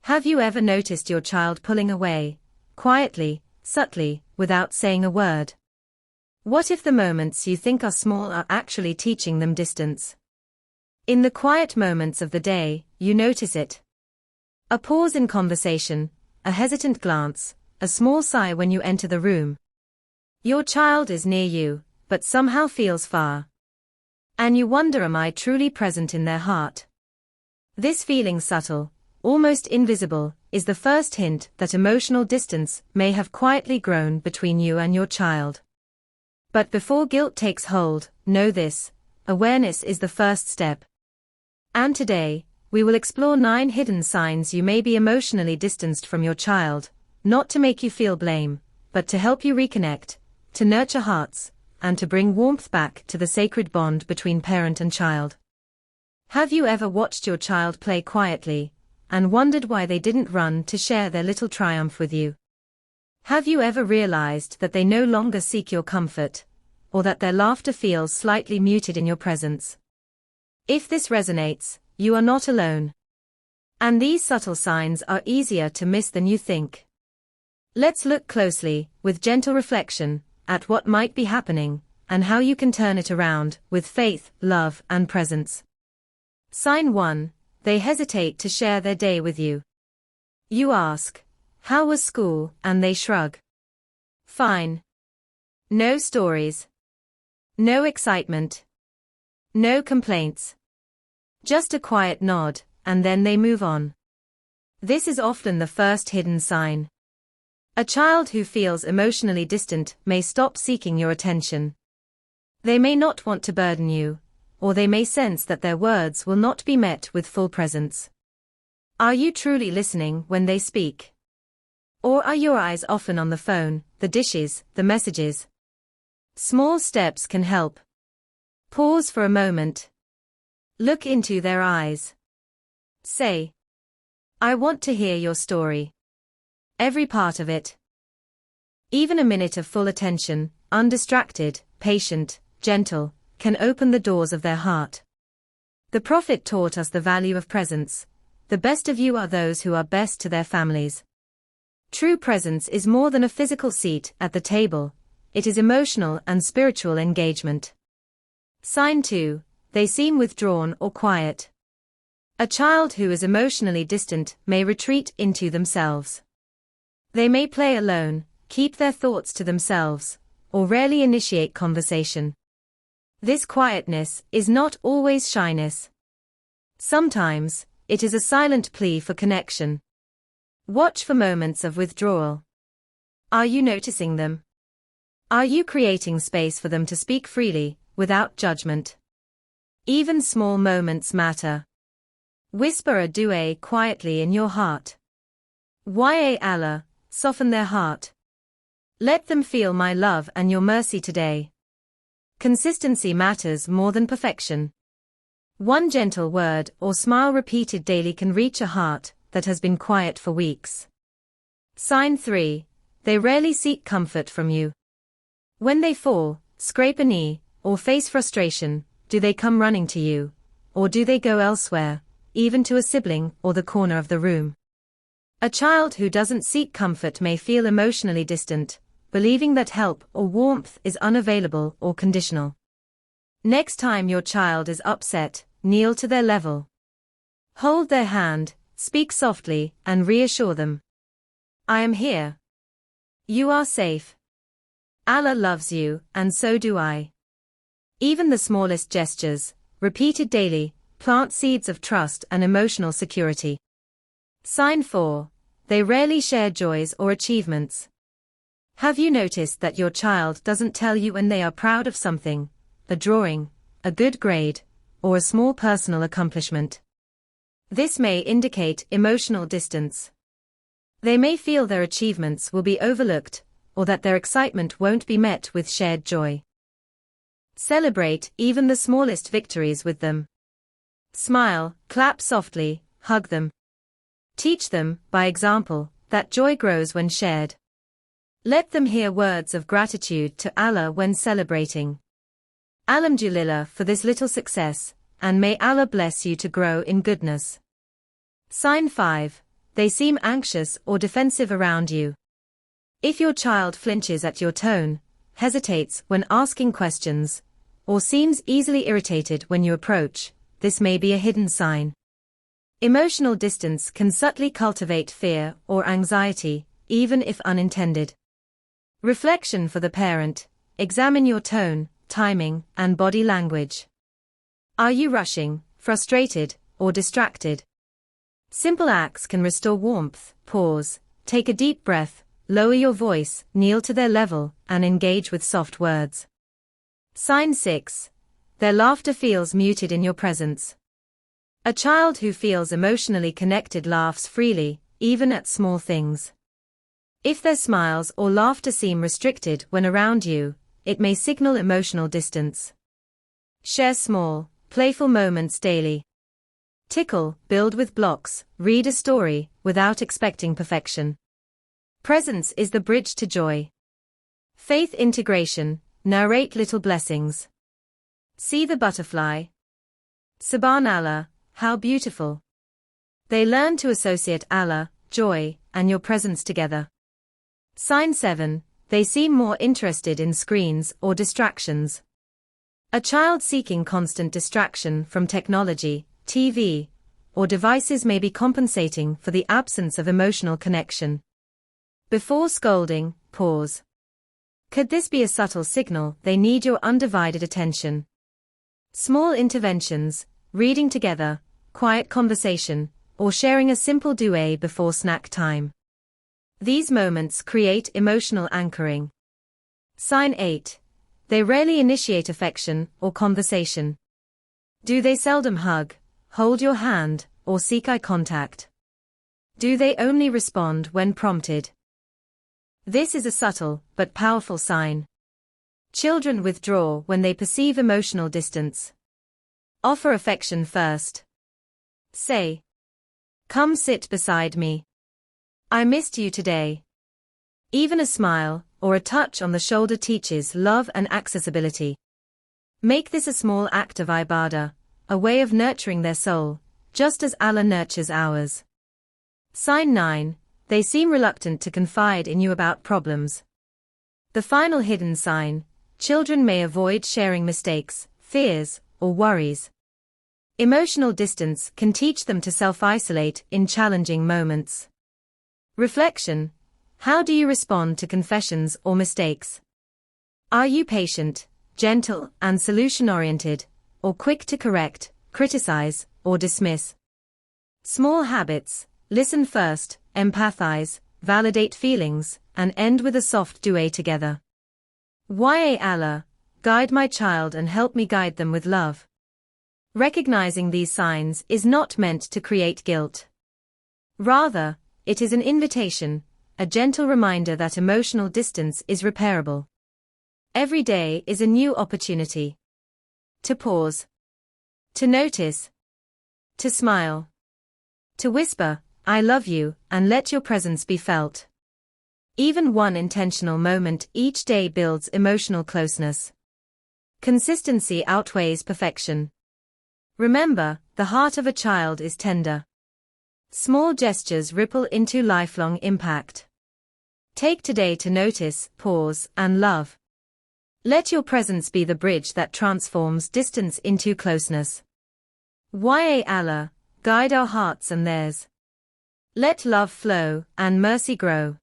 Have you ever noticed your child pulling away, quietly, subtly, without saying a word? What if the moments you think are small are actually teaching them distance? In the quiet moments of the day, you notice it. A pause in conversation, a hesitant glance, a small sigh when you enter the room. Your child is near you, but somehow feels far. And you wonder, am I truly present in their heart? This feeling, subtle, almost invisible, is the first hint that emotional distance may have quietly grown between you and your child. But before guilt takes hold, know this: awareness is the first step. And today, we will explore 9 hidden signs you may be emotionally distanced from your child, not to make you feel blame, but to help you reconnect, to nurture hearts, and to bring warmth back to the sacred bond between parent and child. Have you ever watched your child play quietly, and wondered why they didn't run to share their little triumph with you? Have you ever realized that they no longer seek your comfort, or that their laughter feels slightly muted in your presence? If this resonates, you are not alone. And these subtle signs are easier to miss than you think. Let's look closely, with gentle reflection, at what might be happening, and how you can turn it around, with faith, love, and presence. Sign 1. They hesitate to share their day with you. You ask, "How was school?" and they shrug. Fine. No stories. No excitement. No complaints. Just a quiet nod, and then they move on. This is often the first hidden sign. A child who feels emotionally distant may stop seeking your attention. They may not want to burden you, or they may sense that their words will not be met with full presence. Are you truly listening when they speak? Or are your eyes often on the phone, the dishes, the messages? Small steps can help. Pause for a moment. Look into their eyes. Say, "I want to hear your story. Every part of it." Even a minute of full attention, undistracted, patient, gentle, can open the doors of their heart. The Prophet taught us the value of presence. The best of you are those who are best to their families. True presence is more than a physical seat at the table. It is emotional and spiritual engagement. Sign 2. They seem withdrawn or quiet. A child who is emotionally distant may retreat into themselves. They may play alone, keep their thoughts to themselves, or rarely initiate conversation. This quietness is not always shyness. Sometimes, it is a silent plea for connection. Watch for moments of withdrawal. Are you noticing them? Are you creating space for them to speak freely, without judgment? Even small moments matter. Whisper a dua quietly in your heart. Ya Allah, soften their heart. Let them feel my love and your mercy today. Consistency matters more than perfection. One gentle word or smile repeated daily can reach a heart that has been quiet for weeks. Sign 3. They rarely seek comfort from you. When they fall, scrape a knee, or face frustration, do they come running to you? Or do they go elsewhere, even to a sibling or the corner of the room? A child who doesn't seek comfort may feel emotionally distant, believing that help or warmth is unavailable or conditional. Next time your child is upset, kneel to their level. Hold their hand, speak softly, and reassure them. I am here. You are safe. Allah loves you, and so do I. Even the smallest gestures, repeated daily, plant seeds of trust and emotional security. Sign 4. They rarely share joys or achievements. Have you noticed that your child doesn't tell you when they are proud of something, a drawing, a good grade, or a small personal accomplishment? This may indicate emotional distance. They may feel their achievements will be overlooked, or that their excitement won't be met with shared joy. Celebrate even the smallest victories with them. Smile, clap softly, hug them. Teach them, by example, that joy grows when shared. Let them hear words of gratitude to Allah when celebrating. Alhamdulillah for this little success, and may Allah bless you to grow in goodness. Sign 5. they seem anxious or defensive around you. If your child flinches at your tone, hesitates when asking questions, or seems easily irritated when you approach, this may be a hidden sign. Emotional distance can subtly cultivate fear or anxiety, even if unintended. Reflection for the parent: examine your tone, timing, and body language. Are you rushing, frustrated, or distracted? Simple acts can restore warmth. Pause, take a deep breath, lower your voice, kneel to their level, and engage with soft words. Sign 6. Their laughter feels muted in your presence. A child who feels emotionally connected laughs freely, even at small things. If their smiles or laughter seem restricted when around you, it may signal emotional distance. Share small, playful moments daily. Tickle, build with blocks, read a story, without expecting perfection. Presence is the bridge to joy. Faith integration, narrate little blessings. See the butterfly. Subhanallah, how beautiful. They learn to associate Allah, joy, and your presence together. Sign 7, they seem more interested in screens or distractions. A child seeking constant distraction from technology, TV, or devices may be compensating for the absence of emotional connection. Before scolding, pause. Could this be a subtle signal they need your undivided attention? Small interventions, reading together, quiet conversation, or sharing a simple duet before snack time. These moments create emotional anchoring. Sign 8. They rarely initiate affection or conversation. Do they seldom hug, hold your hand, or seek eye contact? Do they only respond when prompted? This is a subtle but powerful sign. Children withdraw when they perceive emotional distance. Offer affection first. Say, "Come sit beside me. I missed you today." Even a smile or a touch on the shoulder teaches love and accessibility. Make this a small act of ibadah, a way of nurturing their soul, just as Allah nurtures ours. Sign 9. They seem reluctant to confide in you about problems. The final hidden sign: children may avoid sharing mistakes, fears, or worries. Emotional distance can teach them to self-isolate in challenging moments. Reflection: how do you respond to confessions or mistakes? Are you patient, gentle, and solution-oriented, or quick to correct, criticize, or dismiss? Small habits: listen first, empathize, validate feelings, and end with a soft duet together. Ya Allah, guide my child and help me guide them with love. Recognizing these signs is not meant to create guilt. Rather, it is an invitation, a gentle reminder that emotional distance is repairable. Every day is a new opportunity. To pause. To notice. To smile. To whisper, "I love you," and let your presence be felt. Even one intentional moment each day builds emotional closeness. Consistency outweighs perfection. Remember, the heart of a child is tender. Small gestures ripple into lifelong impact. Take today to notice, pause, and love. Let your presence be the bridge that transforms distance into closeness. Ya Allah, guide our hearts and theirs. Let love flow and mercy grow.